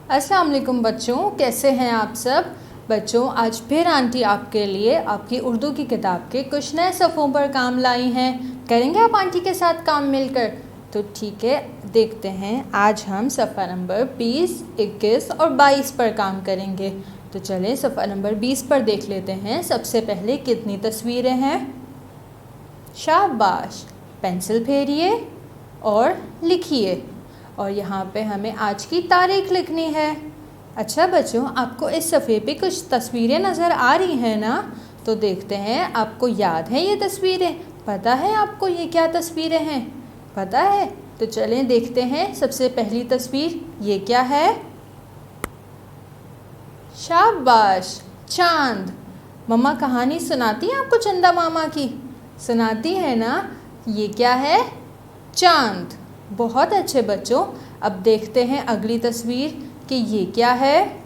अस्सलाम वालेकुम बच्चों, कैसे हैं आप सब। बच्चों, आज फिर आंटी आपके लिए आपकी उर्दू की किताब के कुछ नए सफ़ों पर काम लाई हैं। करेंगे आप आंटी के साथ काम मिलकर? तो ठीक है, देखते हैं। आज हम सफ़ा नंबर 20, 21 और 22 पर काम करेंगे। तो चलें सफ़ा नंबर 20 पर देख लेते हैं। सबसे पहले कितनी तस्वीरें हैं? शाबाश। पेंसिल फेरिए और लिखिए, और यहाँ पे हमें आज की तारीख लिखनी है। अच्छा बच्चों, आपको इस सफ़े पे कुछ तस्वीरें नज़र आ रही हैं ना? तो देखते हैं आपको याद है ये तस्वीरें? पता है आपको ये क्या तस्वीरें हैं? पता है? तो चलें देखते हैं। सबसे पहली तस्वीर ये क्या है? शाबाश, चांद। मम्मा कहानी सुनाती हैं आपको चंदा मामा की? सुनाती है ना? ये क्या है? चांद। बहुत अच्छे बच्चों। अब देखते हैं अगली तस्वीर कि ये क्या है?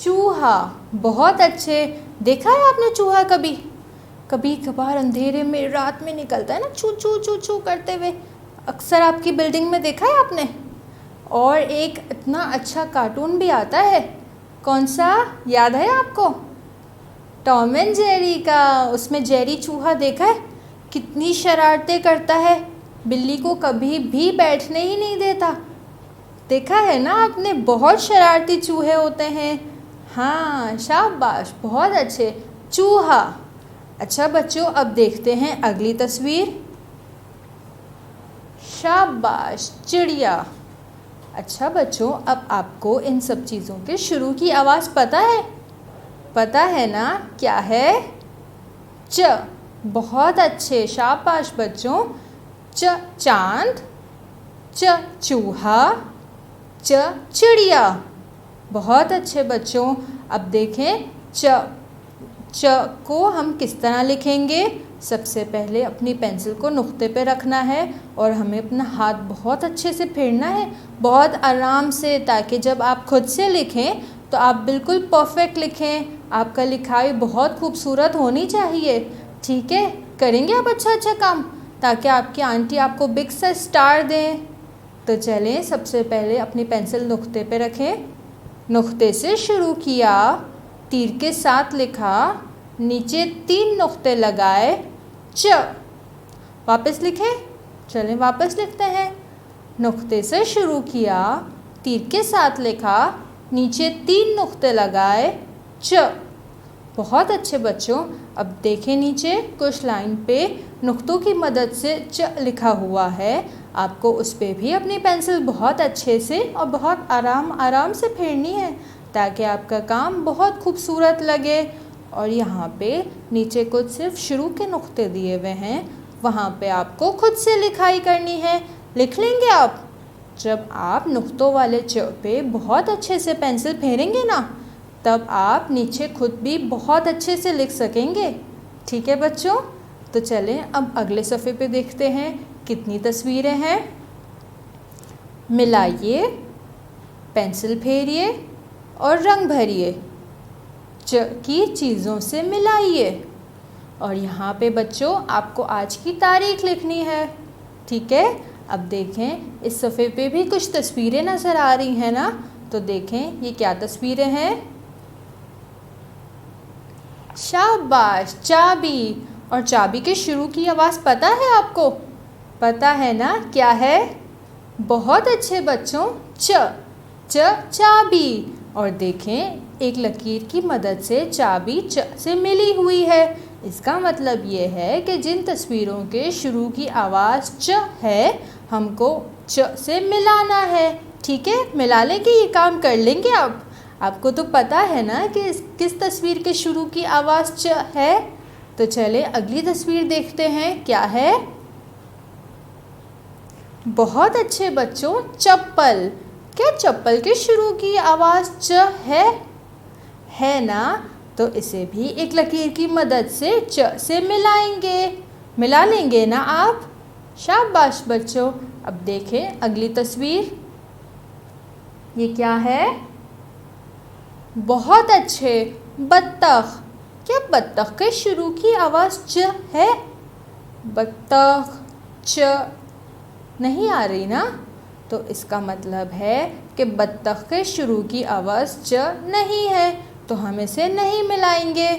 चूहा। बहुत अच्छे। देखा है आपने चूहा कभी? कभी कभार अंधेरे में रात में निकलता है ना, चू चू चू चू करते हुए। अक्सर आपकी बिल्डिंग में देखा है आपने। और एक इतना अच्छा कार्टून भी आता है, कौन सा याद है आपको? टॉम एंड जेरी का। उसमें जेरी चूहा देखा है? कितनी शरारतें करता है, बिल्ली को कभी भी बैठने ही नहीं देता। देखा है ना आपने? बहुत शरारती चूहे होते हैं। हाँ, शाबाश, बहुत अच्छे। चूहा। अच्छा बच्चों, अब देखते हैं अगली तस्वीर। शाबाश, चिड़िया। अच्छा बच्चों, अब आपको इन सब चीज़ों के शुरू की आवाज़ पता है? पता है ना? क्या है? च। बहुत अच्छे, शाबाश बच्चों। च चांद, च चूहा, च चिड़िया। बहुत अच्छे बच्चों। अब देखें च को हम किस तरह लिखेंगे। सबसे पहले अपनी पेंसिल को नुक्ते पे रखना है और हमें अपना हाथ बहुत अच्छे से फेरना है, बहुत आराम से, ताकि जब आप खुद से लिखें तो आप बिल्कुल परफेक्ट लिखें। आपका लिखाई बहुत खूबसूरत होनी चाहिए। ठीक है, करेंगे आप अच्छा काम, ताकि आपकी आंटी आपको बिग सा स्टार दें। तो चलें, सबसे पहले अपनी पेंसिल नुक्ते पे रखें। नुक्ते से शुरू किया, तीर के साथ लिखा, नीचे 3 नुक्ते लगाए, च। वापस लिखें। चलें वापस लिखते हैं। नुक्ते से शुरू किया, तीर के साथ लिखा, नीचे 3 नुक्ते लगाए, च। बहुत अच्छे बच्चों। अब देखें नीचे कुछ लाइन पे नुक्तों की मदद से च लिखा हुआ है। आपको उस पर भी अपनी पेंसिल बहुत अच्छे से और बहुत आराम से फेरनी है, ताकि आपका काम बहुत खूबसूरत लगे। और यहाँ पे नीचे कुछ सिर्फ शुरू के नुक्ते दिए हुए हैं, वहाँ पे आपको खुद से लिखाई करनी है। लिख लेंगे आप? जब आप नुक्तों वाले च पे बहुत अच्छे से पेंसिल फेरेंगे ना, तब आप नीचे खुद भी बहुत अच्छे से लिख सकेंगे। ठीक है बच्चों? तो चलें अब अगले सफ़े पे देखते हैं कितनी तस्वीरें हैं। मिलाइए, पेंसिल फेरिए और रंग भरिए। च की चीज़ों से मिलाइए। और यहाँ पे बच्चों आपको आज की तारीख लिखनी है। ठीक है? अब देखें, इस सफ़े पे भी कुछ तस्वीरें नज़र आ रही हैं ना? तो देखें ये क्या तस्वीरें हैं। शाबाश, चाबी। और चाबी के शुरू की आवाज़ पता है आपको? पता है ना? क्या है? बहुत अच्छे बच्चों। च चाबी। और देखें, एक लकीर की मदद से चाबी च से मिली हुई है। इसका मतलब ये है कि जिन तस्वीरों के शुरू की आवाज़ च है, हमको च से मिलाना है। ठीक है, मिला लेंगे, ये काम कर लेंगे आप। आपको तो पता है ना कि किस तस्वीर के शुरू की आवाज़ च है। तो चले अगली तस्वीर देखते हैं, क्या है? बहुत अच्छे बच्चों, चप्पल। क्या चप्पल के शुरू की आवाज़ च है ना? तो इसे भी एक लकीर की मदद से च से मिला लेंगे ना आप? शाबाश बच्चों। अब देखें अगली तस्वीर, ये क्या है? बहुत अच्छे, बत्तख। क्या बत्तख के शुरू की आवाज़ च है? बत्तख च नहीं आ रही ना? तो इसका मतलब है कि बत्तख के शुरू की आवाज़ च नहीं है, तो हम इसे नहीं मिलाएंगे।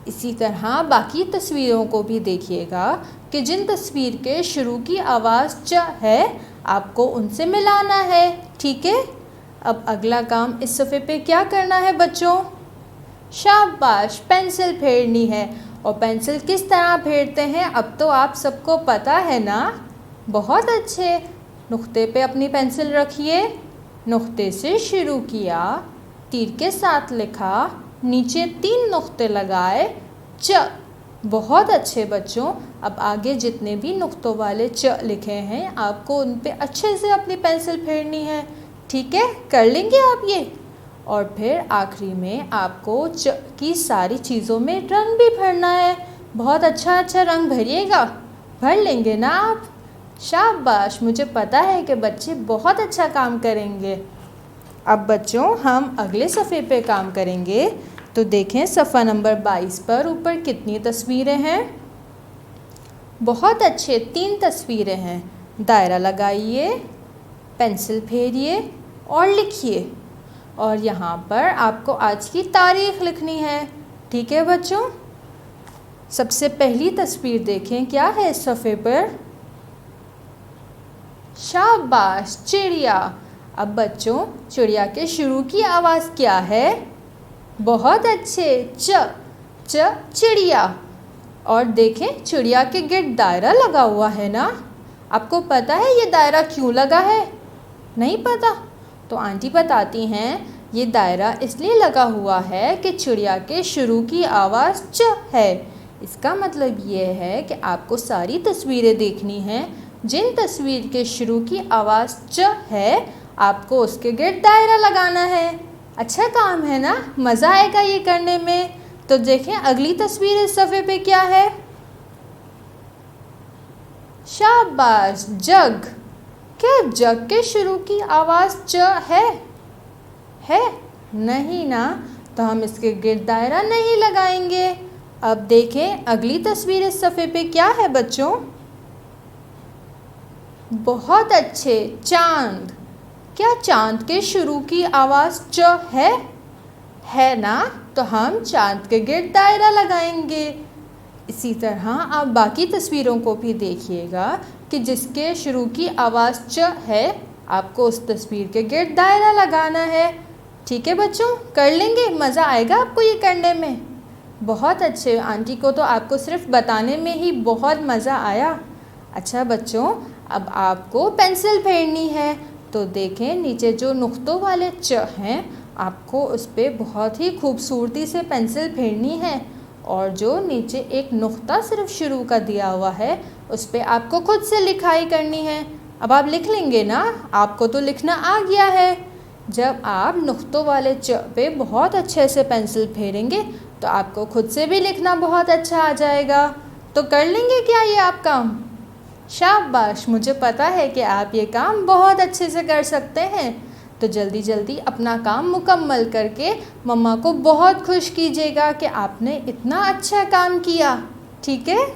इसी तरह बाकी तस्वीरों को भी देखिएगा कि जिन तस्वीर के शुरू की आवाज़ च है आपको उनसे मिलाना है, ठीक है। अब अगला काम इस सफ़े पे क्या करना है बच्चों? शाबाश, पेंसिल फेरनी है। और पेंसिल किस तरह फेरते हैं अब तो आप सबको पता है ना। बहुत अच्छे। नुक्ते पे अपनी पेंसिल रखिए, नुक्ते से शुरू किया, तीर के साथ लिखा, नीचे 3 नुक्ते लगाए, च। बहुत अच्छे बच्चों। अब आगे जितने भी नुक्तों वाले च लिखे हैं आपको उन पे अच्छे से अपनी पेंसिल फेरनी है, ठीक है। कर लेंगे आप ये। और फिर आखिरी में आपको च की सारी चीज़ों में रंग भी भरना है। बहुत अच्छा अच्छा रंग भरिएगा। भर लेंगे ना आप? शाबाश, मुझे पता है कि बच्चे बहुत अच्छा काम करेंगे। अब बच्चों हम अगले सफ़े पे काम करेंगे। तो देखें सफ़ा नंबर 22 पर ऊपर कितनी तस्वीरें हैं? बहुत अच्छे, 3 तस्वीरें हैं। दायरा लगाइए, पेंसिल फेरिए और लिखिए। और यहाँ पर आपको आज की तारीख़ लिखनी है, ठीक है बच्चों। सबसे पहली तस्वीर देखें, क्या है इस सफ़े पर? शाबाश, चिड़िया। अब बच्चों चिड़िया के शुरू की आवाज़ क्या है? बहुत अच्छे, च। च चिड़िया। और देखें चिड़िया के गिर्द दायरा लगा हुआ है ना। आपको पता है ये दायरा क्यों लगा है? नहीं पता? तो आंटी बताती हैं, ये दायरा इसलिए लगा हुआ है कि चिड़िया के शुरू की आवाज़ च है। इसका मतलब ये है कि आपको सारी तस्वीरें देखनी हैं, जिन तस्वीर के शुरू की आवाज़ च है आपको उसके गिर्द दायरा लगाना है। अच्छा काम है ना, मज़ा आएगा ये करने में। तो देखें अगली तस्वीर इस सफ़े पे क्या है? शाबाश, जग। क्या जग के शुरू की आवाज़ च है? नहीं ना, तो हम इसके गिर्द दायरा नहीं लगाएंगे। अब देखें अगली तस्वीर इस सफ़े पे क्या है बच्चों? बहुत अच्छे, चांद। क्या चांद के शुरू की आवाज़ च है ना, तो हम चांद के गिर्द दायरा लगाएंगे। इसी तरह आप बाकी तस्वीरों को भी देखिएगा कि जिसके शुरू की आवाज़ च है आपको उस तस्वीर के गिर्द दायरा लगाना है, ठीक है बच्चों। कर लेंगे, मज़ा आएगा आपको ये करने में। बहुत अच्छे, आंटी को तो आपको सिर्फ बताने में ही बहुत मज़ा आया। अच्छा बच्चों, अब आपको पेंसिल फेरनी है। तो देखें नीचे जो नुक्तों वाले च हैं आपको उस पर बहुत ही खूबसूरती से पेंसिल फेरनी है। और जो नीचे एक नुक्ता सिर्फ शुरू का दिया हुआ है उस पर आपको खुद से लिखाई करनी है। अब आप लिख लेंगे ना, आपको तो लिखना आ गया है। जब आप नुक्तों वाले च पे बहुत अच्छे से पेंसिल फेरेंगे तो आपको खुद से भी लिखना बहुत अच्छा आ जाएगा। तो कर लेंगे क्या ये आप काम? शाबाश, मुझे पता है कि आप ये काम बहुत अच्छे से कर सकते हैं। तो जल्दी जल्दी अपना काम मुकम्मल करके मम्मा को बहुत खुश कीजिएगा कि आपने इतना अच्छा काम किया, ठीक है।